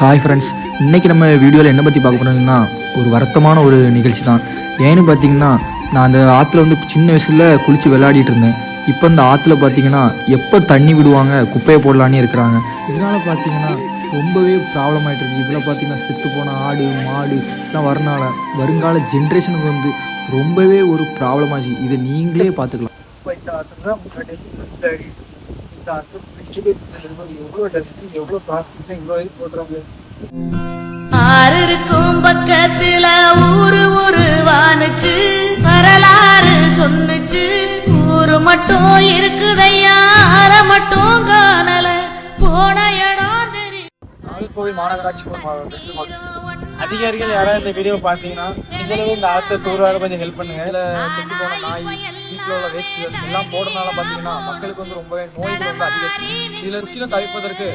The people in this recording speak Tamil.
ஹாய் ஃப்ரெண்ட்ஸ், இன்றைக்கி நம்ம வீடியோவில் என்ன பற்றி பார்க்க போகிறோம்னா ஒரு வருத்தமான ஒரு நிகழ்ச்சி தான். ஏன்னு பார்த்தீங்கன்னா, நான் அந்த ஆற்றுல வந்து சின்ன வயசில் குளித்து விளையாடிட்டு இருந்தேன். இப்போ இந்த ஆற்றுல பார்த்தீங்கன்னா எப்போ தண்ணி விடுவாங்க, குப்பையை போடலான்னு இருக்கிறாங்க. இதனால் பார்த்தீங்கன்னா ரொம்பவே ப்ராப்ளம் ஆகிட்டு இருக்குது. இதில் பார்த்தீங்கன்னா செத்து போன ஆடு மாடு இதெல்லாம் வரனால வருங்கால ஜென்ரேஷனுக்கு வந்து ரொம்பவே ஒரு ப்ராப்ளம் ஆச்சு. இதை நீங்களே பார்த்துக்கலாம். ஆறு இருக்கும் பக்கத்துல ஊரு வானுச்சு, வரலாறு சொன்னுச்சு. ஊரு மட்டும் இருக்குதையா, ஆற மட்டும் காணல. போன இடம் தெரியும். நாகர்கோவில் மாநகராட்சி அதிகாரிகள் யாராவது இந்த வீடியோ பார்த்தீங்கன்னா இதளவு இந்த ஆற்ற தூர்வார கொஞ்சம் ஹெல்ப் பண்ணுங்க. இதில் செத்து போன நாய், வீட்டில் உள்ள வேஸ்ட்டுகள் எல்லாம் போடுறதுனால பார்த்தீங்கன்னா மக்களுக்கு வந்து ரொம்பவே நோய்கள் வந்து அதிகரிக்கும். இதில் ருச்சியில் தவிர்ப்பதற்கு